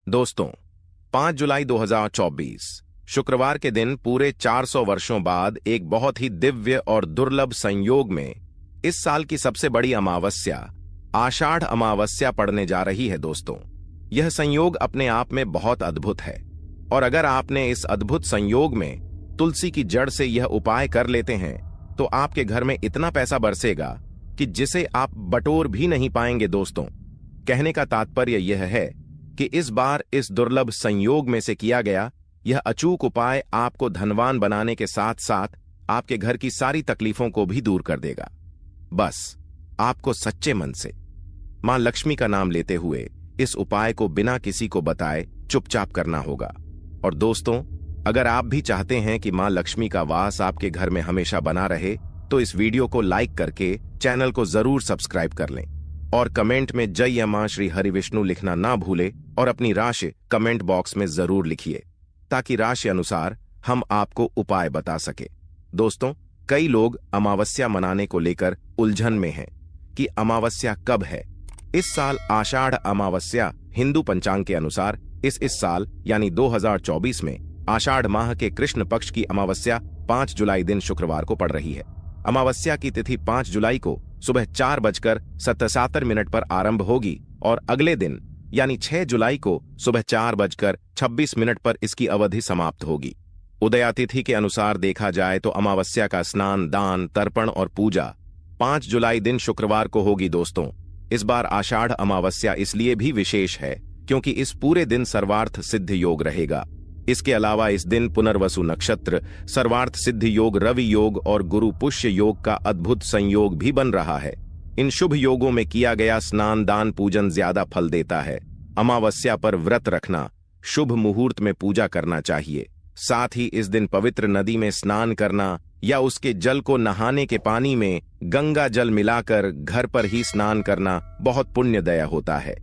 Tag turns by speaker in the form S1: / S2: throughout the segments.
S1: दोस्तों, 5 जुलाई 2024 शुक्रवार के दिन पूरे 400 वर्षों बाद एक बहुत ही दिव्य और दुर्लभ संयोग में इस साल की सबसे बड़ी अमावस्या आषाढ़ अमावस्या पड़ने जा रही है। दोस्तों, यह संयोग अपने आप में बहुत अद्भुत है और अगर आपने इस अद्भुत संयोग में तुलसी की जड़ से यह उपाय कर लेते हैं तो आपके घर में इतना पैसा बरसेगा कि जिसे आप बटोर भी नहीं पाएंगे। दोस्तों, कहने का तात्पर्य यह है कि इस बार इस दुर्लभ संयोग में से किया गया यह अचूक उपाय आपको धनवान बनाने के साथ साथ आपके घर की सारी तकलीफों को भी दूर कर देगा। बस आपको सच्चे मन से मां लक्ष्मी का नाम लेते हुए इस उपाय को बिना किसी को बताए चुपचाप करना होगा। और दोस्तों, अगर आप भी चाहते हैं कि मां लक्ष्मी का वास आपके घर में हमेशा बना रहे तो इस वीडियो को लाइक करके चैनल को जरूर सब्सक्राइब कर लें और कमेंट में जय मां श्री हरि विष्णु लिखना ना भूले और अपनी राशि कमेंट बॉक्स में जरूर लिखिए ताकि राशि अनुसार हम आपको उपाय बता सके। दोस्तों, कई लोग अमावस्या मनाने को लेकर उलझन में हैं कि अमावस्या कब है। इस साल आषाढ़ अमावस्या हिंदू पंचांग के अनुसार इस साल यानी 2024 में आषाढ़ माह के कृष्ण पक्ष की अमावस्या 5 जुलाई दिन शुक्रवार को पड़ रही है। अमावस्या की तिथि 5 जुलाई को सुबह 4:77 पर आरंभ होगी और अगले दिन यानी 6 जुलाई को सुबह 4:26 पर इसकी अवधि समाप्त होगी। उदयातिथि के अनुसार देखा जाए तो अमावस्या का स्नान, दान, तर्पण और पूजा 5 जुलाई दिन शुक्रवार को होगी। दोस्तों, इस बार आषाढ़ अमावस्या इसलिए भी विशेष है क्योंकि इस पूरे दिन सर्वार्थ सिद्ध योग रहेगा। इसके अलावा इस दिन पुनर्वसु नक्षत्र, सर्वार्थ सिद्ध योग, रवि योग और गुरु पुष्य योग का अद्भुत संयोग भी बन रहा है। इन शुभ योगों में किया गया स्नान, दान, पूजन ज्यादा फल देता है। अमावस्या पर व्रत रखना, शुभ मुहूर्त में पूजा करना चाहिए। साथ ही इस दिन पवित्र नदी में स्नान करना या उसके जल को नहाने के पानी में गंगा जल मिलाकर घर पर ही स्नान करना बहुत पुण्यदय होता है।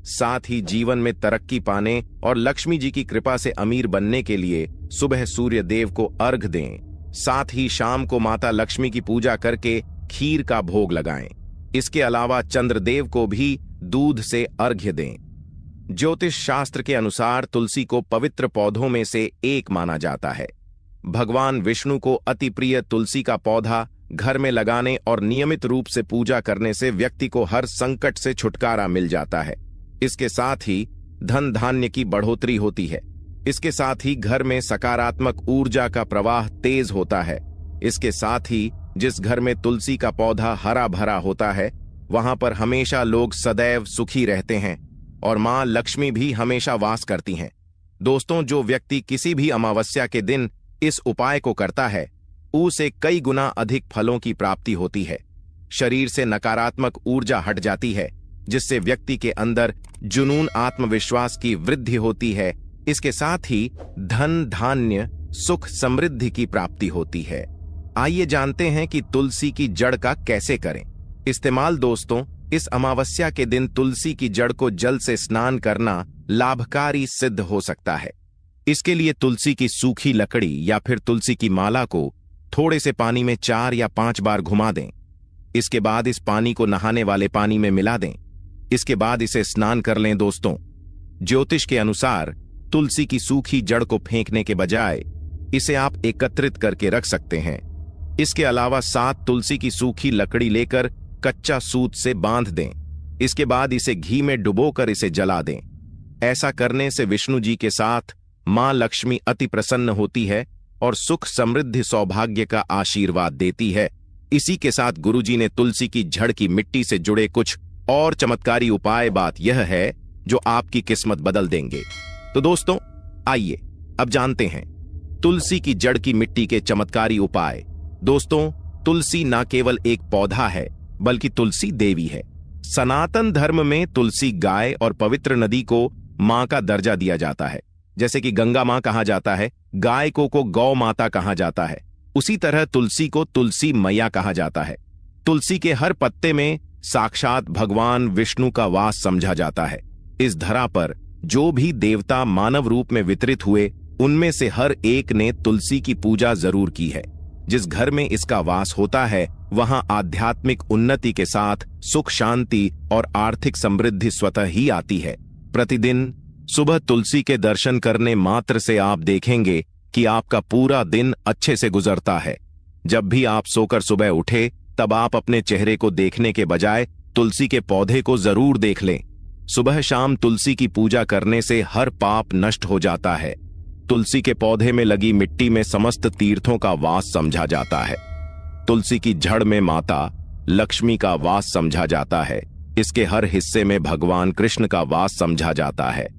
S1: साथ ही जीवन में तरक्की पाने और लक्ष्मी जी की कृपा से अमीर बनने के लिए सुबह सूर्य देव को अर्घ दें। साथ ही शाम को माता लक्ष्मी की पूजा करके खीर का भोग लगाएं। इसके अलावा चंद्रदेव को भी दूध से अर्घ्य दें। ज्योतिष शास्त्र के अनुसार तुलसी को पवित्र पौधों में से एक माना जाता है। भगवान विष्णु को अति प्रिय तुलसी का पौधा घर में लगाने और नियमित रूप से पूजा करने से व्यक्ति को हर संकट से छुटकारा मिल जाता है। इसके साथ ही धन धान्य की बढ़ोतरी होती है। इसके साथ ही घर में सकारात्मक ऊर्जा का प्रवाह तेज होता है। इसके साथ ही जिस घर में तुलसी का पौधा हरा भरा होता है वहां पर हमेशा लोग सदैव सुखी रहते हैं और मां लक्ष्मी भी हमेशा वास करती हैं। दोस्तों, जो व्यक्ति किसी भी अमावस्या के दिन इस उपाय को करता है उसे कई गुना अधिक फलों की प्राप्ति होती है। शरीर से नकारात्मक ऊर्जा हट जाती है जिससे व्यक्ति के अंदर जुनून, आत्मविश्वास की वृद्धि होती है। इसके साथ ही धन, धान्य, सुख, समृद्धि की प्राप्ति होती है। आइए जानते हैं कि तुलसी की जड़ का कैसे करें इस्तेमाल। दोस्तों, इस अमावस्या के दिन तुलसी की जड़ को जल से स्नान करना लाभकारी सिद्ध हो सकता है। इसके लिए तुलसी की सूखी लकड़ी या फिर तुलसी की माला को थोड़े से पानी में 4 या 5 बार घुमा दें। इसके बाद इस पानी को नहाने वाले पानी में मिला दें। इसके बाद इसे स्नान कर लें। दोस्तों, ज्योतिष के अनुसार तुलसी की सूखी जड़ को फेंकने के बजाय इसे आप एकत्रित करके रख सकते हैं। इसके अलावा 7 तुलसी की सूखी लकड़ी लेकर कच्चा सूत से बांध दें। इसके बाद इसे घी में डुबोकर इसे जला दें। ऐसा करने से विष्णु जी के साथ मां लक्ष्मी अति प्रसन्न होती है और सुख, समृद्धि, सौभाग्य का आशीर्वाद देती है। इसी के साथ गुरुजी ने तुलसी की जड़ की मिट्टी से जुड़े कुछ और चमत्कारी उपाय बात यह है जो आपकी किस्मत बदल देंगे। तो दोस्तों, आइए अब जानते हैं तुलसी की जड़ की मिट्टी के चमत्कारी उपाय। दोस्तों, तुलसी न केवल एक पौधा है बल्कि तुलसी देवी है। सनातन धर्म में तुलसी गाय और पवित्र नदी को मां का दर्जा दिया जाता है। जैसे कि गंगा मां कहा जाता है, गाय को गौ माता कहा जाता है, उसी तरह तुलसी को तुलसी मैया कहा जाता है। तुलसी के हर पत्ते में साक्षात भगवान विष्णु का वास समझा जाता है। इस धरा पर जो भी देवता मानव रूप में वितरित हुए उनमें से हर एक ने तुलसी की पूजा जरूर की है। जिस घर में इसका वास होता है वहां आध्यात्मिक उन्नति के साथ सुख, शांति और आर्थिक समृद्धि स्वतः ही आती है। प्रतिदिन सुबह तुलसी के दर्शन करने मात्र से आप देखेंगे कि आपका पूरा दिन अच्छे से गुजरता है। जब भी आप सोकर सुबह उठे तब आप अपने चेहरे को देखने के बजाय तुलसी के पौधे को जरूर देख लें। सुबह शाम तुलसी की पूजा करने से हर पाप नष्ट हो जाता है। तुलसी के पौधे में लगी मिट्टी में समस्त तीर्थों का वास समझा जाता है। तुलसी की जड़ में माता लक्ष्मी का वास समझा जाता है। इसके हर हिस्से में भगवान कृष्ण का वास समझा जाता है।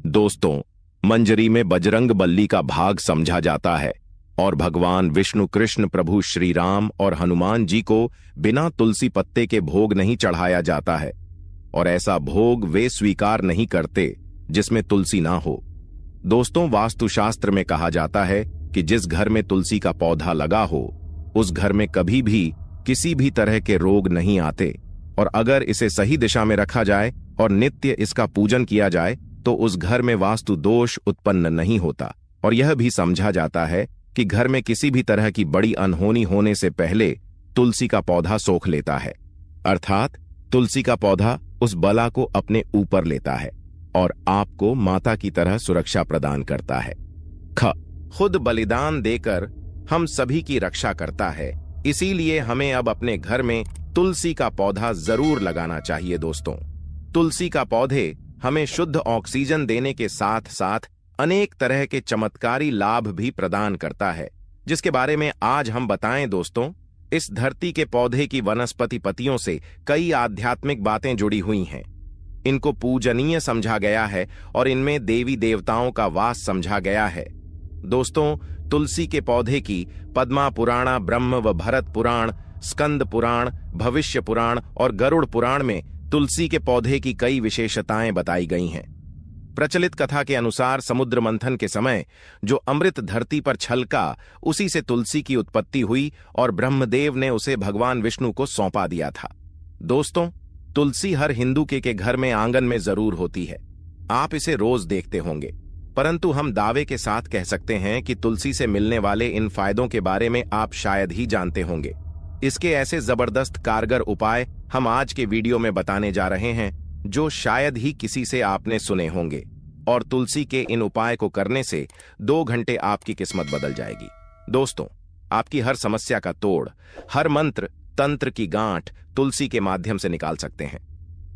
S1: दोस्तों, मंजरी में बजरंग बल्ली का भाग समझा जाता है और भगवान विष्णु, कृष्ण, प्रभु श्री राम और हनुमान जी को बिना तुलसी पत्ते के भोग नहीं चढ़ाया जाता है और ऐसा भोग वे स्वीकार नहीं करते जिसमें तुलसी ना हो। दोस्तों, वास्तुशास्त्र में कहा जाता है कि जिस घर में तुलसी का पौधा लगा हो उस घर में कभी भी किसी भी तरह के रोग नहीं आते और अगर इसे सही दिशा में रखा जाए और नित्य इसका पूजन किया जाए तो उस घर में वास्तु दोष उत्पन्न नहीं होता। और यह भी समझा जाता है कि घर में किसी भी तरह की बड़ी अनहोनी होने से पहले तुलसी का पौधा सोख लेता है, अर्थात तुलसी का पौधा उस बला को अपने ऊपर लेता है और आपको माता की तरह सुरक्षा प्रदान करता है। खुद बलिदान देकर हम सभी की रक्षा करता है, इसीलिए हमें अब अपने घर में तुलसी का पौधा जरूर लगाना चाहिए। दोस्तों, तुलसी का पौधे हमें शुद्ध ऑक्सीजन देने के साथ साथ अनेक तरह के चमत्कारी लाभ भी प्रदान करता है, जिसके बारे में आज हम बताएं। दोस्तों, इस धरती के पौधे की वनस्पति पत्तियों से कई आध्यात्मिक बातें जुड़ी हुई हैं। इनको पूजनीय समझा गया है और इनमें देवी देवताओं का वास समझा गया है। दोस्तों, तुलसी के पौधे की पद्मा पुराण, ब्रह्म व भरत पुराण, स्कंद पुराण, भविष्य पुराण और गरुड़ पुराण में तुलसी के पौधे की कई विशेषताएं बताई गई हैं। प्रचलित कथा के अनुसार समुद्र मंथन के समय जो अमृत धरती पर छलका, उसी से तुलसी की उत्पत्ति हुई और ब्रह्मदेव ने उसे भगवान विष्णु को सौंपा दिया था। दोस्तों, तुलसी हर हिंदू के घर में आंगन में जरूर होती है। आप इसे रोज देखते होंगे, परंतु हम दावे के साथ कह सकते हैं कि तुलसी से मिलने वाले इन फायदों के बारे में आप शायद ही जानते होंगे। इसके ऐसे जबरदस्त कारगर उपाय हम आज के वीडियो में बताने जा रहे हैं जो शायद ही किसी से आपने सुने होंगे और तुलसी के इन उपाय को करने से 2 घंटे आपकी किस्मत बदल जाएगी। दोस्तों, आपकी हर समस्या का तोड़, हर मंत्र तंत्र की गांठ तुलसी के माध्यम से निकाल सकते हैं।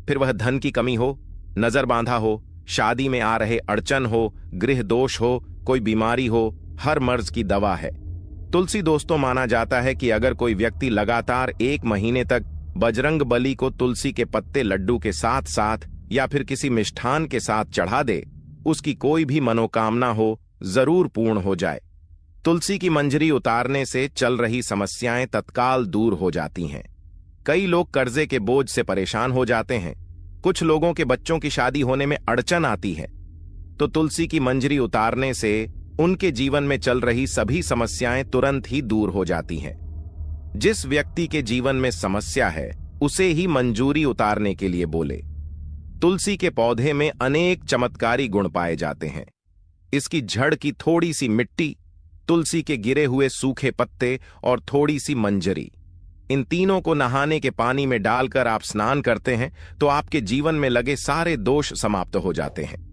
S1: फिर वह धन की कमी हो, नजर बांधा हो, शादी में आ रहे अड़चन हो, गृह दोष हो, कोई बीमारी हो, हर मर्ज की दवा है तुलसी। दोस्तों, माना जाता है कि अगर कोई व्यक्ति लगातार 1 महीने तक बजरंग बली को तुलसी के पत्ते लड्डू के साथ साथ या फिर किसी मिष्ठान के साथ चढ़ा दे, उसकी कोई भी मनोकामना हो जरूर पूर्ण हो जाए। तुलसी की मंजरी उतारने से चल रही समस्याएं तत्काल दूर हो जाती हैं। कई लोग कर्जे के बोझ से परेशान हो जाते हैं, कुछ लोगों के बच्चों की शादी होने में अड़चन आती है, तो तुलसी की मंजरी उतारने से उनके जीवन में चल रही सभी समस्याएं तुरंत ही दूर हो जाती हैं। जिस व्यक्ति के जीवन में समस्या है उसे ही मंजूरी उतारने के लिए बोले। तुलसी के पौधे में अनेक चमत्कारी गुण पाए जाते हैं। इसकी जड़ की थोड़ी सी मिट्टी, तुलसी के गिरे हुए सूखे पत्ते और थोड़ी सी मंजरी, इन तीनों को नहाने के पानी में डालकर आप स्नान करते हैं तो आपके जीवन में लगे सारे दोष समाप्त हो जाते हैं।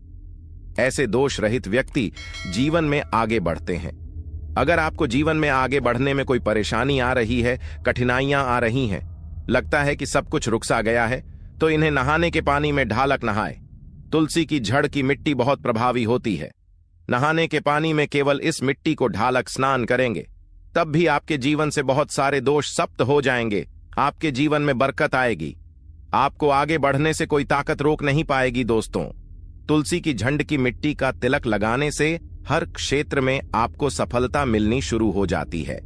S1: ऐसे दोष रहित व्यक्ति जीवन में आगे बढ़ते हैं। अगर आपको जीवन में आगे बढ़ने में कोई परेशानी आ रही है, कठिनाइयां आ रही हैं, लगता है कि सब कुछ रुक सा गया है, तो इन्हें नहाने के पानी में ढालक नहाए। तुलसी की जड़ की मिट्टी बहुत प्रभावी होती है। नहाने के पानी में केवल इस मिट्टी को ढालक स्नान करेंगे, तब भी आपके जीवन से बहुत सारे दोष समाप्त हो जाएंगे। आपके जीवन में बरकत आएगी। आपको आगे बढ़ने से कोई ताकत रोक नहीं पाएगी। दोस्तों, तुलसी की झंड की मिट्टी का तिलक लगाने से हर क्षेत्र में आपको सफलता मिलनी शुरू हो जाती है।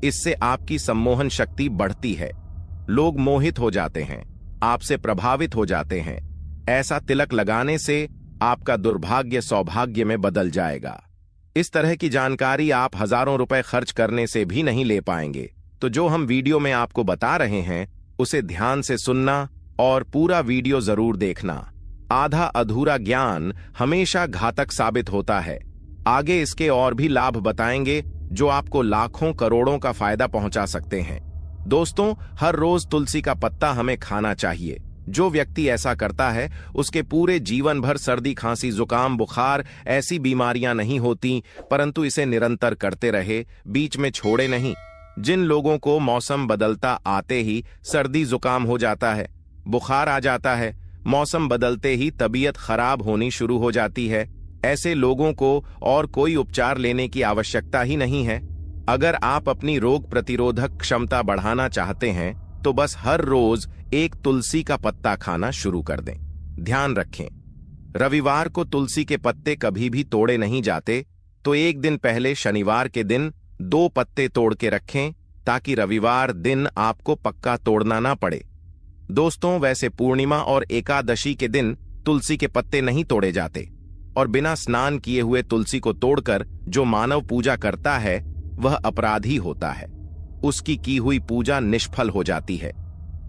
S1: इससे आपकी सम्मोहन शक्ति बढ़ती है, लोग मोहित हो जाते हैं, आपसे प्रभावित हो जाते हैं। ऐसा तिलक लगाने से आपका दुर्भाग्य सौभाग्य में बदल जाएगा। इस तरह की जानकारी आप हजारों रुपए खर्च करने से भी नहीं ले पाएंगे। तो जो हम वीडियो में आपको बता रहे हैं उसे ध्यान से सुनना और पूरा वीडियो जरूर देखना। आधा अधूरा ज्ञान हमेशा घातक साबित होता है। आगे इसके और भी लाभ बताएंगे जो आपको लाखों करोड़ों का फायदा पहुंचा सकते हैं। दोस्तों, हर रोज तुलसी का पत्ता हमें खाना चाहिए, जो व्यक्ति ऐसा करता है उसके पूरे जीवन भर सर्दी, खांसी, जुकाम, बुखार ऐसी बीमारियां नहीं होती, परंतु इसे निरंतर करते रहे, बीच में छोड़े नहीं। जिन लोगों को मौसम बदलता आते ही सर्दी जुकाम हो जाता है, बुखार आ जाता है, मौसम बदलते ही तबीयत खराब होनी शुरू हो जाती है, ऐसे लोगों को और कोई उपचार लेने की आवश्यकता ही नहीं है। अगर आप अपनी रोग प्रतिरोधक क्षमता बढ़ाना चाहते हैं तो बस हर रोज एक तुलसी का पत्ता खाना शुरू कर दें। ध्यान रखें, रविवार को तुलसी के पत्ते कभी भी तोड़े नहीं जाते, तो एक दिन पहले शनिवार के दिन 2 पत्ते तोड़ के रखें ताकि रविवार दिन आपको पक्का तोड़ना ना पड़े। दोस्तों, वैसे पूर्णिमा और एकादशी के दिन तुलसी के पत्ते नहीं तोड़े जाते और बिना स्नान किए हुए तुलसी को तोड़कर जो मानव पूजा करता है वह अपराधी होता है, उसकी की हुई पूजा निष्फल हो जाती है।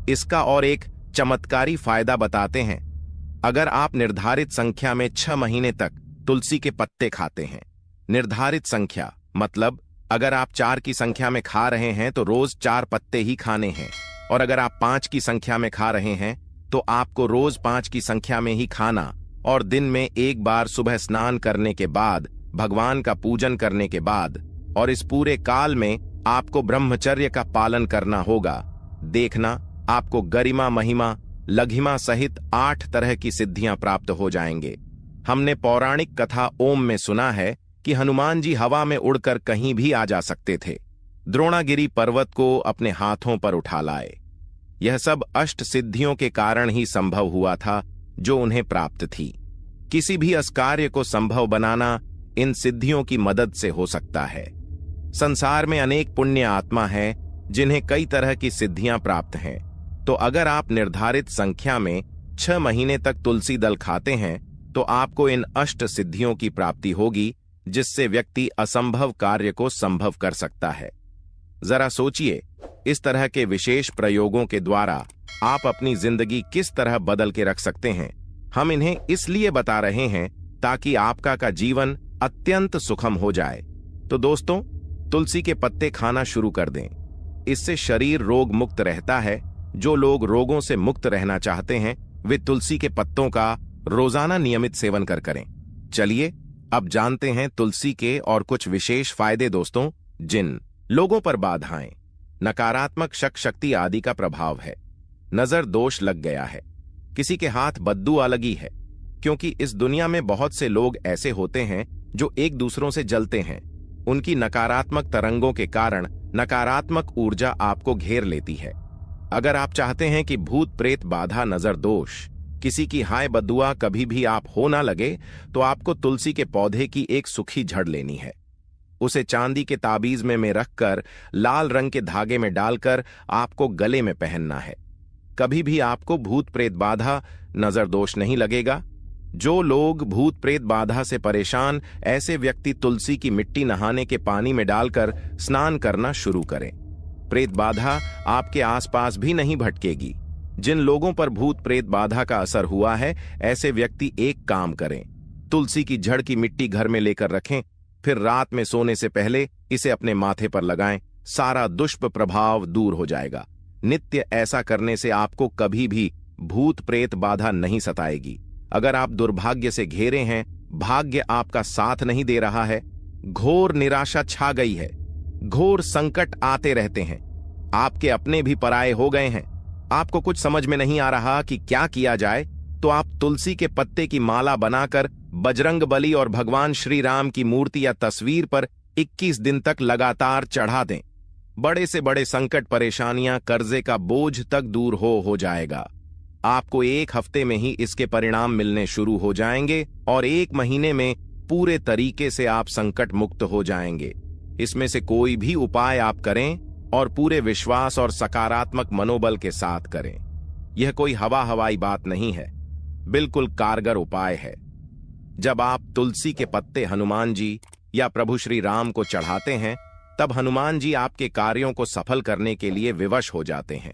S1: इसका और एक चमत्कारी फायदा बताते हैं। अगर आप निर्धारित संख्या में 6 महीने तक तुलसी के पत्ते खाते हैं, निर्धारित संख्या मतलब अगर आप 4 की संख्या में खा रहे हैं तो रोज 4 पत्ते ही खाने हैं, और अगर आप 5 की संख्या में खा रहे हैं तो आपको रोज 5 की संख्या में ही खाना, और दिन में एक बार सुबह स्नान करने के बाद, भगवान का पूजन करने के बाद, और इस पूरे काल में आपको ब्रह्मचर्य का पालन करना होगा। देखना, आपको गरिमा, महिमा, लघिमा सहित 8 तरह की सिद्धियां प्राप्त हो जाएंगे। हमने पौराणिक कथा ओम में सुना है कि हनुमान जी हवा में उड़कर कहीं भी आ जा सकते थे, द्रोणागिरी पर्वत को अपने हाथों पर उठा लाए। यह सब अष्ट सिद्धियों के कारण ही संभव हुआ था जो उन्हें प्राप्त थी। किसी भी अस्कार्य को संभव बनाना इन सिद्धियों की मदद से हो सकता है। संसार में अनेक पुण्य आत्मा हैं जिन्हें कई तरह की सिद्धियां प्राप्त हैं, तो अगर आप निर्धारित संख्या में 6 महीने तक तुलसी दल खाते हैं तो आपको इन अष्ट सिद्धियों की प्राप्ति होगी, जिससे व्यक्ति असंभव कार्य को संभव कर सकता है। जरा सोचिए, इस तरह के विशेष प्रयोगों के द्वारा आप अपनी जिंदगी किस तरह बदल के रख सकते हैं। हम इन्हें इसलिए बता रहे हैं ताकि आपका का जीवन अत्यंत सुखम हो जाए। तो दोस्तों, तुलसी के पत्ते खाना शुरू कर दें। इससे शरीर रोग मुक्त रहता है। जो लोग रोगों से मुक्त रहना चाहते हैं वे तुलसी के पत्तों का रोजाना नियमित सेवन करें। चलिए अब जानते हैं तुलसी के और कुछ विशेष फायदे। दोस्तों, जिन लोगों पर बाधाएं, नकारात्मक शक्ति आदि का प्रभाव है, नजर दोष लग गया है, किसी के हाथ बद्दुआ लगी है, क्योंकि इस दुनिया में बहुत से लोग ऐसे होते हैं जो एक दूसरों से जलते हैं। उनकी नकारात्मक तरंगों के कारण नकारात्मक ऊर्जा आपको घेर लेती है। अगर आप चाहते हैं कि भूत प्रेत बाधा, नजर दोष, किसी की हाय बद्दुआ कभी भी आप हो ना लगे, तो आपको तुलसी के पौधे की एक सूखी जड़ लेनी है। उसे चांदी के ताबीज में रखकर लाल रंग के धागे में डालकर आपको गले में पहनना है। कभी भी आपको भूत प्रेत बाधा, नजर दोष नहीं लगेगा। जो लोग भूत प्रेत बाधा से परेशान, ऐसे व्यक्ति तुलसी की मिट्टी नहाने के पानी में डालकर स्नान करना शुरू करें। प्रेत बाधा आपके आसपास भी नहीं भटकेगी। जिन लोगों पर भूत प्रेत बाधा का असर हुआ है, ऐसे व्यक्ति एक काम करें, तुलसी की जड़ की मिट्टी घर में लेकर रखें, फिर रात में सोने से पहले इसे अपने माथे पर लगाएं। सारा दुष्प्रभाव दूर हो जाएगा। नित्य ऐसा करने से आपको कभी भी भूत प्रेत बाधा नहीं सताएगी। अगर आप दुर्भाग्य से घेरे हैं, भाग्य आपका साथ नहीं दे रहा है, घोर निराशा छा गई है, घोर संकट आते रहते हैं, आपके अपने भी पराये हो गए हैं, आपको कुछ समझ में नहीं आ रहा कि क्या किया जाए, तो आप तुलसी के पत्ते की माला बनाकर बजरंगबली और भगवान श्री राम की मूर्ति या तस्वीर पर 21 दिन तक लगातार चढ़ा दें। बड़े से बड़े संकट, परेशानियां, कर्जे का बोझ तक दूर हो जाएगा। आपको 1 हफ्ते में ही इसके परिणाम मिलने शुरू हो जाएंगे और 1 महीने में पूरे तरीके से आप संकट मुक्त हो जाएंगे। इसमें से कोई भी उपाय आप करें और पूरे विश्वास और सकारात्मक मनोबल के साथ करें। यह कोई हवाई बात नहीं है, बिल्कुल कारगर उपाय है। जब आप तुलसी के पत्ते हनुमान जी या प्रभु श्री राम को चढ़ाते हैं, तब हनुमान जी आपके कार्यों को सफल करने के लिए विवश हो जाते हैं।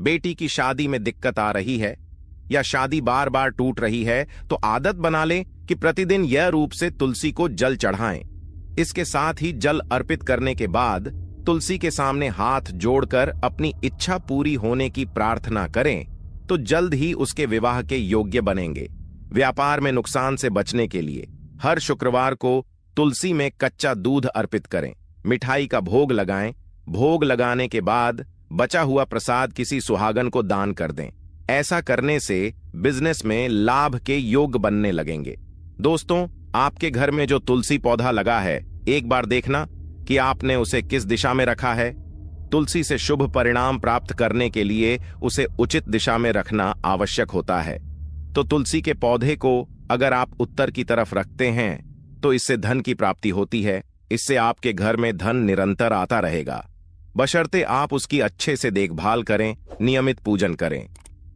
S1: बेटी की शादी में दिक्कत आ रही है या शादी बार बार टूट रही है, तो आदत बना लें कि प्रतिदिन यह रूप से तुलसी को जल चढ़ाएं। इसके साथ ही जल अर्पित करने के बाद तुलसी के सामने हाथ जोड़कर अपनी इच्छा पूरी होने की प्रार्थना करें तो जल्द ही उसके विवाह के योग्य बनेंगे। व्यापार में नुकसान से बचने के लिए हर शुक्रवार को तुलसी में कच्चा दूध अर्पित करें, मिठाई का भोग लगाएं। भोग लगाने के बाद बचा हुआ प्रसाद किसी सुहागन को दान कर दें। ऐसा करने से बिजनेस में लाभ के योग बनने लगेंगे। दोस्तों, आपके घर में जो तुलसी पौधा लगा है, एक बार देखना कि आपने उसे किस दिशा में रखा है। तुलसी से शुभ परिणाम प्राप्त करने के लिए उसे उचित दिशा में रखना आवश्यक होता है। तो तुलसी के पौधे को अगर आप उत्तर की तरफ रखते हैं तो इससे धन की प्राप्ति होती है। इससे आपके घर में धन निरंतर आता रहेगा, बशर्ते आप उसकी अच्छे से देखभाल करें, नियमित पूजन करें।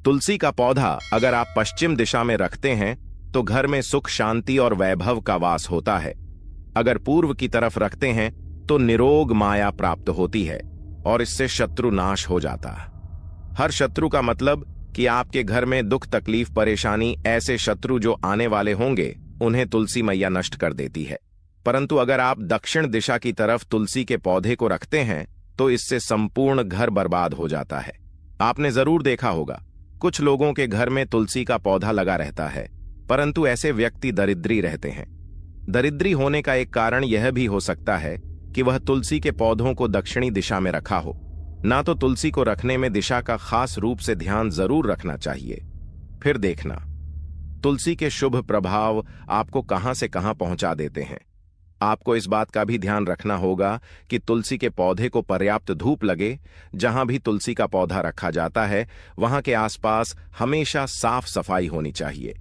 S1: तुलसी का पौधा अगर आप पश्चिम दिशा में रखते हैं तो घर में सुख, शांति और वैभव का वास होता है। अगर पूर्व की तरफ रखते हैं तो निरोग माया प्राप्त होती है और इससे शत्रु नाश हो जाता है। हर शत्रु का मतलब कि आपके घर में दुख, तकलीफ, परेशानी, ऐसे शत्रु जो आने वाले होंगे उन्हें तुलसी मैया नष्ट कर देती है। परंतु अगर आप दक्षिण दिशा की तरफ तुलसी के पौधे को रखते हैं तो इससे संपूर्ण घर बर्बाद हो जाता है। आपने जरूर देखा होगा, कुछ लोगों के घर में तुलसी का पौधा लगा रहता है, परंतु ऐसे व्यक्ति दरिद्री रहते हैं। दरिद्री होने का एक कारण यह भी हो सकता है कि वह तुलसी के पौधों को दक्षिणी दिशा में रखा हो। ना तो तुलसी को रखने में दिशा का खास रूप से ध्यान जरूर रखना चाहिए। फिर देखना, तुलसी के शुभ प्रभाव आपको कहां से कहां पहुंचा देते हैं। आपको इस बात का भी ध्यान रखना होगा कि तुलसी के पौधे को पर्याप्त धूप लगे। जहां भी तुलसी का पौधा रखा जाता है वहां के आसपास हमेशा साफ सफाई होनी चाहिए।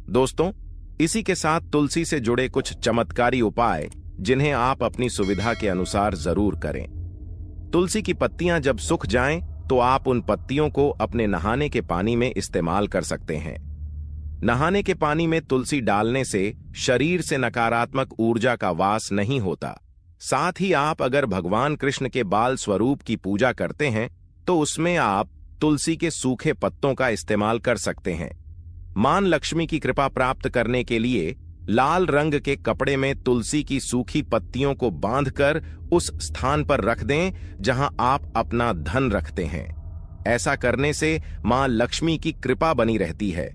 S1: दोस्तों, इसी के साथ तुलसी से जुड़े कुछ चमत्कारी उपाय जिन्हें आप अपनी सुविधा के अनुसार जरूर करें। तुलसी की पत्तियां जब सूख जाएं तो आप उन पत्तियों को अपने नहाने के पानी में इस्तेमाल कर सकते हैं। नहाने के पानी में तुलसी डालने से शरीर से नकारात्मक ऊर्जा का वास नहीं होता। साथ ही आप अगर भगवान कृष्ण के बाल स्वरूप की पूजा करते हैं तो उसमें आप तुलसी के सूखे पत्तों का इस्तेमाल कर सकते हैं। मां लक्ष्मी की कृपा प्राप्त करने के लिए लाल रंग के कपड़े में तुलसी की सूखी पत्तियों को बांधकर उस स्थान पर रख दें जहां आप अपना धन रखते हैं। ऐसा करने से मां लक्ष्मी की कृपा बनी रहती है